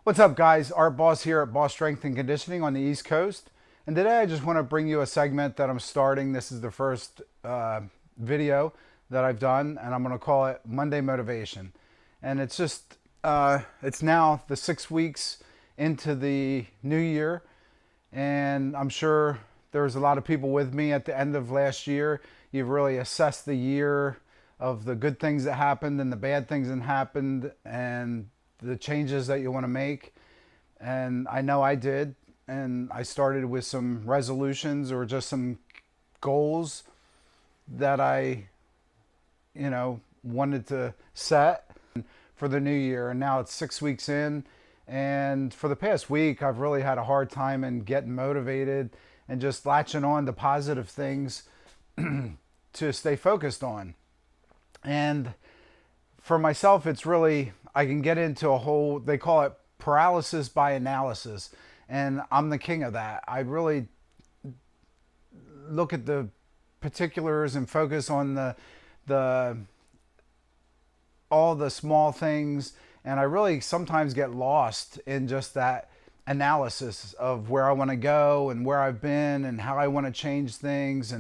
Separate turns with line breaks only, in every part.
What's up, guys? Art Boss here at Boss Strength and Conditioning on the East Coast. And today I just want to bring you a segment that I'm starting. This is the first video that I've done, and I'm going to call it Monday Motivation. And it's just, it's now the 6 weeks into the new year. And I'm sure there's a lot of people with me at the end of last year. You've really assessed the year of the good things that happened and the bad things that happened and the changes that you want to make. And I know I did. And I started with some resolutions or just some goals that I, wanted to set for the new year. And now it's 6 weeks in. And for the past week, I've really had a hard time in getting motivated and just latching on to positive things to stay focused on. And for myself, it's really, I can get into a whole, they call it paralysis by analysis. And I'm the king of that. I really look at the particulars and focus on the all the small things. And I really sometimes get lost in just that analysis of where I want to go and where I've been and how I want to change things.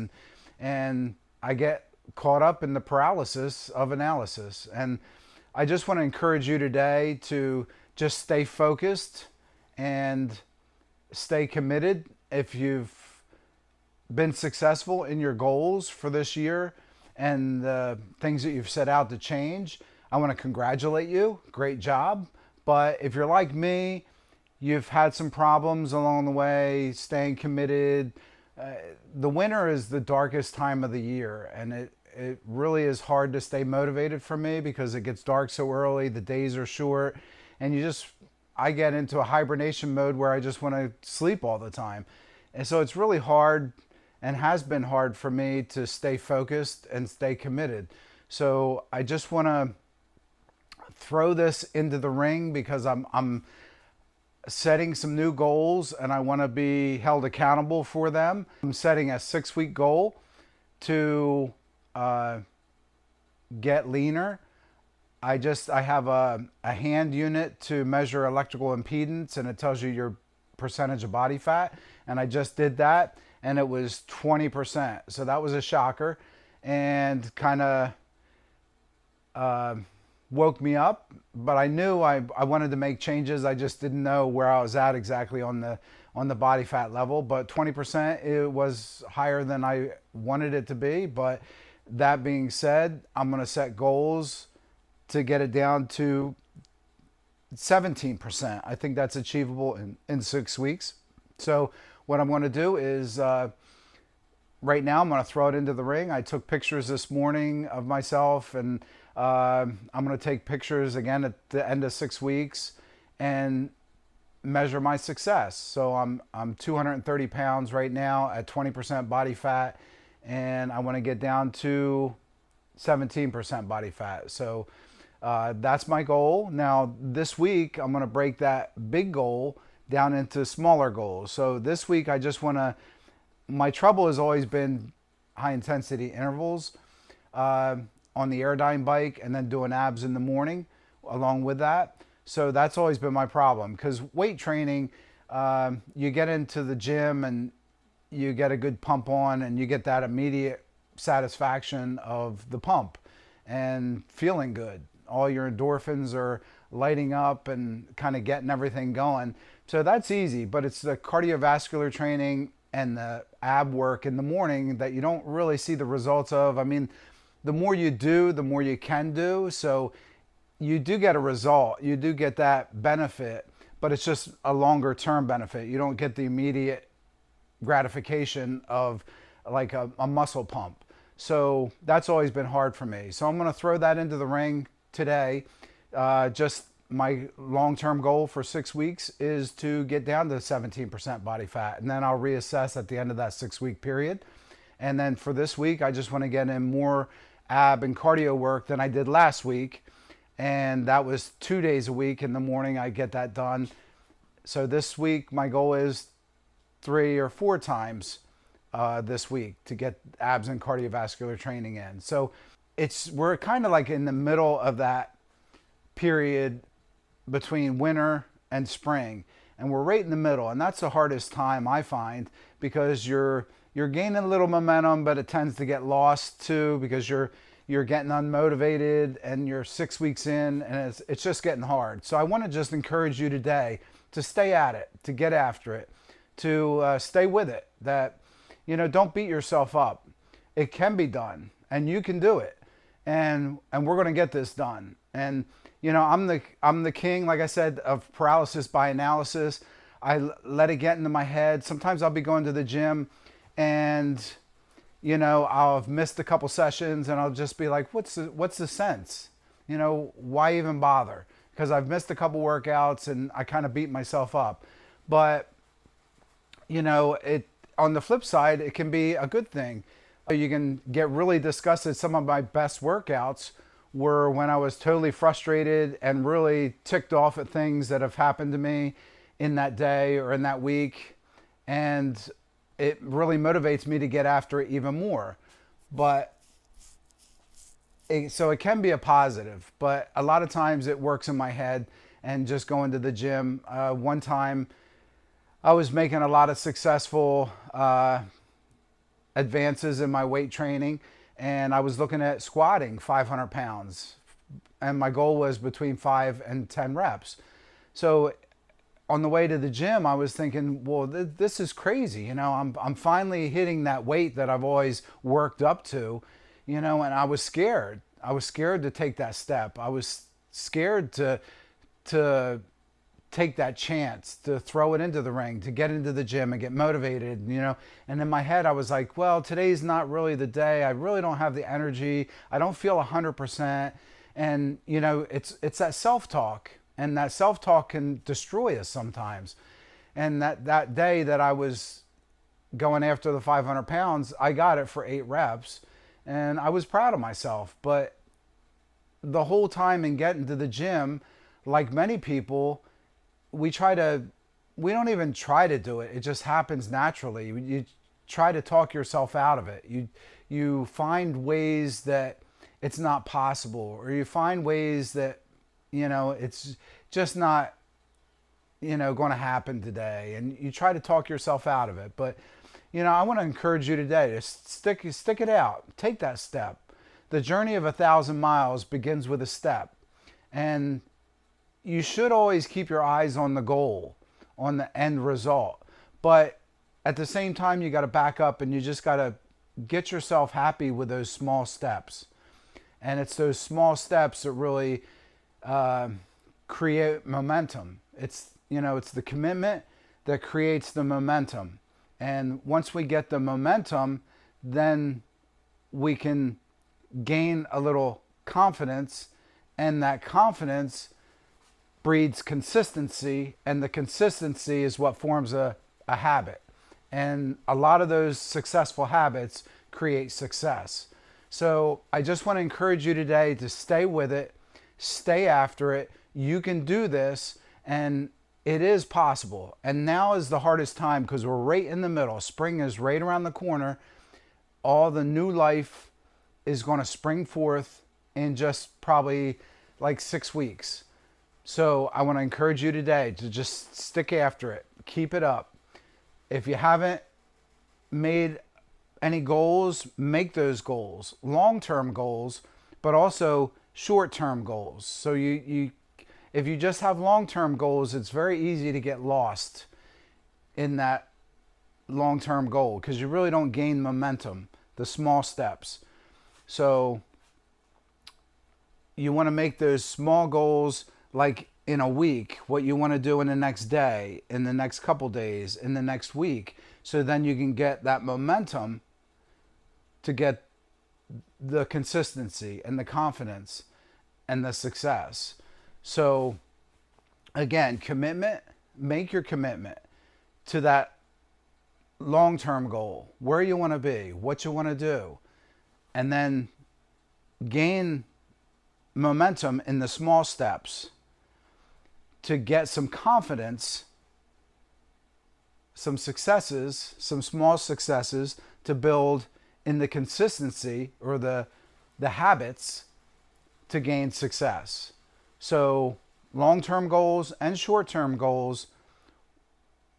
And I get caught up in the paralysis of analysis. And I just want to encourage you today to just stay focused and stay committed. If you've been successful in your goals for this year and the things that you've set out to change, I want to congratulate you. Great job. But if you're like me, you've had some problems along the way, staying committed. The winter is the darkest time of the year, and it really is hard to stay motivated for me because it gets dark so early, the days are short, and I get into a hibernation mode where I just want to sleep all the time. And so it's really hard and has been hard for me to stay focused and stay committed. So I just want to throw this into the ring because I'm setting some new goals and I want to be held accountable for them. I'm setting a 6-week goal to get leaner. I have a hand unit to measure electrical impedance, and it tells you your percentage of body fat. And I just did that, and it was 20%. So that was a shocker and kind of woke me up. But I knew I wanted to make changes. I just didn't know where I was at exactly on the body fat level. But 20%, it was higher than I wanted it to be. But that being said, I'm going to set goals to get it down to 17%. I think that's achievable in 6 weeks. So what I'm going to do is right now I'm going to throw it into the ring. I took pictures this morning of myself, and I'm going to take pictures again at the end of 6 weeks and measure my success. So I'm 230 pounds right now at 20% body fat, and I want to get down to 17% body fat. So that's my goal. Now this week I'm going to break that big goal down into smaller goals. So this week I just want to, my trouble has always been high intensity intervals on the Airdyne bike and then doing abs in the morning along with that. So that's always been my problem because weight training, you get into the gym and you get a good pump on and you get that immediate satisfaction of the pump and feeling good. All your endorphins are lighting up and kind of getting everything going. So that's easy, but it's the cardiovascular training and the ab work in the morning that you don't really see the results of. I mean, the more you do, the more you can do. So you do get a result. You do get that benefit, but it's just a longer term benefit. You don't get the immediate gratification of like a muscle pump. So that's always been hard for me. So I'm going to throw that into the ring today. Just my long-term goal for 6 weeks is to get down to 17% body fat. And then I'll reassess at the end of that 6-week period. And then for this week, I just want to get in more ab and cardio work than I did last week. And that was 2 days a week in the morning. I get that done. So this week, my goal is 3 or 4 times this week to get abs and cardiovascular training in. So we're kind of like in the middle of that period between winter and spring, and we're right in the middle, and that's the hardest time I find, because you're gaining a little momentum, but it tends to get lost too, because you're getting unmotivated and you're 6 weeks in, and it's just getting hard. So I want to just encourage you today to stay at it, to get after it, to stay with it. That, don't beat yourself up. It can be done, and you can do it, and we're going to get this done. And I'm the king, like I said, of paralysis by analysis. I let it get into my head. Sometimes I'll be going to the gym, and I'll have missed a couple sessions, and I'll just be like, what's the sense? Why even bother? Because I've missed a couple workouts, and I kind of beat myself up. But it, on the flip side, it can be a good thing. You can get really disgusted. Some of my best workouts were when I was totally frustrated and really ticked off at things that have happened to me in that day or in that week. And it really motivates me to get after it even more. So it can be a positive, but a lot of times it works in my head, and just going to the gym. One time I was making a lot of successful advances in my weight training, and I was looking at squatting 500 pounds, and my goal was between 5 and 10 reps. So on the way to the gym, I was thinking, well, this is crazy. I'm finally hitting that weight that I've always worked up to, and I was scared. I was scared to take that step. I was scared to take that chance, to throw it into the ring, to get into the gym and get motivated, And in my head, I was like, well, today's not really the day. I really don't have the energy. I don't feel 100%. And, it's that self-talk. And that self-talk can destroy us sometimes. And that day that I was going after the 500 pounds, I got it for 8 reps. And I was proud of myself. But the whole time in getting to the gym, like many people, we don't even try to do it. It just happens naturally. You try to talk yourself out of it. You find ways that it's not possible, or you find ways that, it's just not, going to happen today. And you try to talk yourself out of it. But, I want to encourage you today to stick it out. Take that step. The journey of 1,000 miles begins with a step. And you should always keep your eyes on the goal, on the end result. But at the same time, you got to back up, and you just got to get yourself happy with those small steps. And it's those small steps that really create momentum. It's the commitment that creates the momentum. And once we get the momentum, then we can gain a little confidence, and that confidence breeds consistency, and the consistency is what forms a habit. And a lot of those successful habits create success. So I just want to encourage you today to stay with it, stay after it. You can do this, and it is possible. And now is the hardest time, because we're right in the middle. Spring is right around the corner. All the new life is going to spring forth in just probably like 6 weeks. So I want to encourage you today to just stick after it. Keep it up. If you haven't made any goals, make those goals. Long-term goals, but also short-term goals. So if you just have long-term goals, it's very easy to get lost in that long-term goal, because you really don't gain momentum, the small steps. So you want to make those small goals, like in a week, what you want to do in the next day, in the next couple days, in the next week. So then you can get that momentum to get the consistency and the confidence and the success. So again, commitment, make your commitment to that long-term goal, where you want to be, what you want to do, and then gain momentum in the small steps to get some confidence, some successes, some small successes to build in the consistency, or the habits to gain success. So long-term goals and short-term goals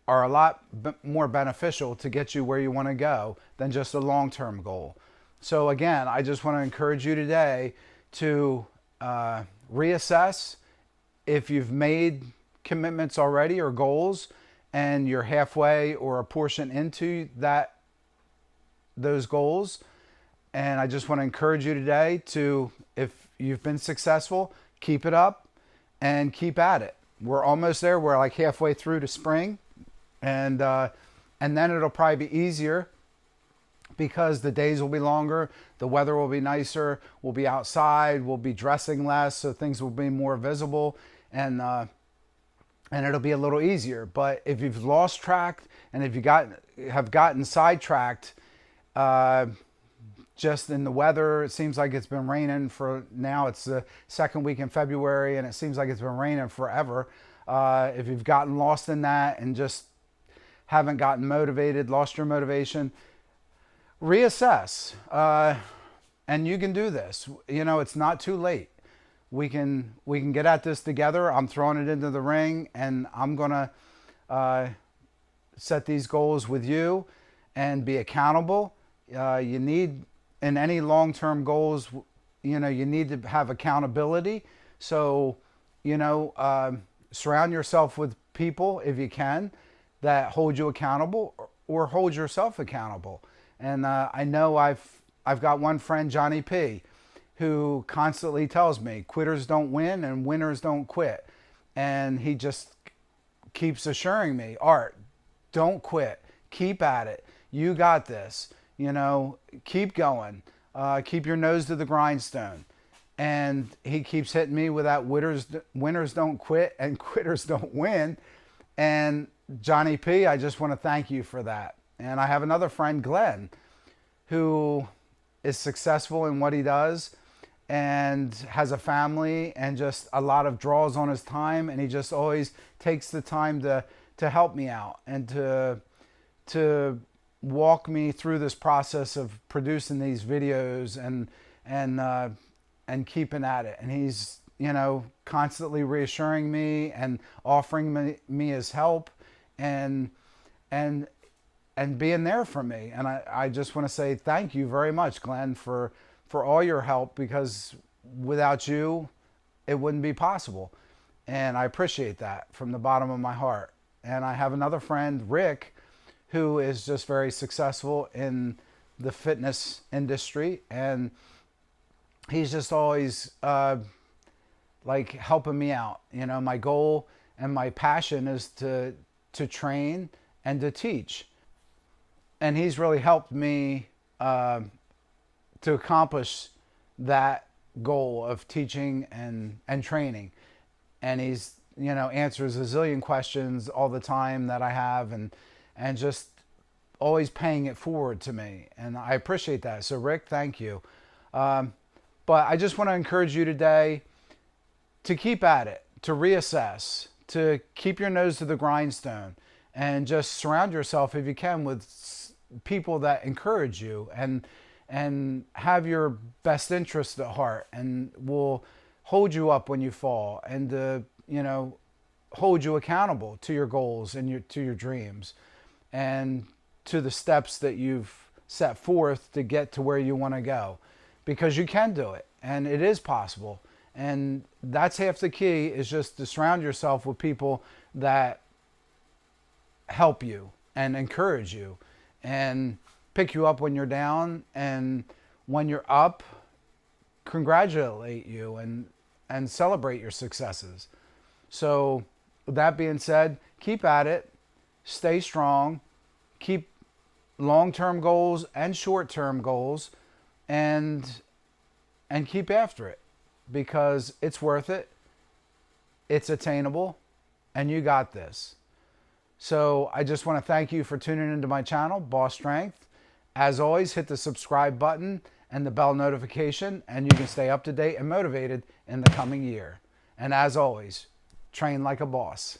are a lot more beneficial to get you where you want to go than just a long-term goal. So again, I just want to encourage you today to reassess if you've made commitments already or goals and you're halfway or a portion into those goals. And I just want to encourage you today to, if you've been successful, keep it up and keep at it. We're almost there. We're like halfway through to spring, and then it'll probably be easier because the days will be longer, the weather will be nicer, we'll be outside, we'll be dressing less, so things will be more visible, and it'll be a little easier. But if you've lost track and if you have gotten sidetracked, just in the weather, it seems like it's been raining for now. It's the second week in February, and it seems like it's been raining forever. If you've gotten lost in that and just haven't gotten motivated, lost your motivation, reassess. And you can do this. You know, it's not too late. We can get at this together. I'm throwing it into the ring, and I'm gonna set these goals with you and be accountable. You need, in any long-term goals, you know, you need to have accountability. So, you know, surround yourself with people, if you can, that hold you accountable or hold yourself accountable. And I know I've got one friend, Johnny P., who constantly tells me quitters don't win and winners don't quit. And he just keeps assuring me, Art, don't quit. Keep at it. You got this. You know, keep going. Keep your nose to the grindstone. And he keeps hitting me with that winners don't quit and quitters don't win. And Johnny P., I just want to thank you for that. And I have another friend, Glenn, who is successful in what he does and has a family and just a lot of draws on his time. And he just always takes the time to help me out and to walk me through this process of producing these videos and keeping at it. And he's, you know, constantly reassuring me and offering me his help and being there for me. And I just want to say thank you very much, Glenn, for all your help, because without you, it wouldn't be possible. And I appreciate that from the bottom of my heart. And I have another friend, Rick, who is just very successful in the fitness industry. And he's just always like helping me out. You know, my goal and my passion is to train and to teach. And he's really helped me to accomplish that goal of teaching and training. And he's, you know, answers a zillion questions all the time that I have, and just always paying it forward to me. And I appreciate that. So Rick, thank you. But I just want to encourage you today to keep at it, to reassess, to keep your nose to the grindstone, and just surround yourself, if you can, with people that encourage you and have your best interests at heart and will hold you up when you fall, and you know, hold you accountable to your goals and to your dreams and to the steps that you've set forth to get to where you want to go, because you can do it and it is possible. And that's half the key, is just to surround yourself with people that help you and encourage you and pick you up when you're down, and when you're up, congratulate you and celebrate your successes. So with that being said, keep at it, stay strong, keep long-term goals and short-term goals, and keep after it, because it's worth it, it's attainable, and you got this. So I just want to thank you for tuning into my channel, Boss Strength. As always, hit the subscribe button and the bell notification, and you can stay up to date and motivated in the coming year. And as always, train like a boss.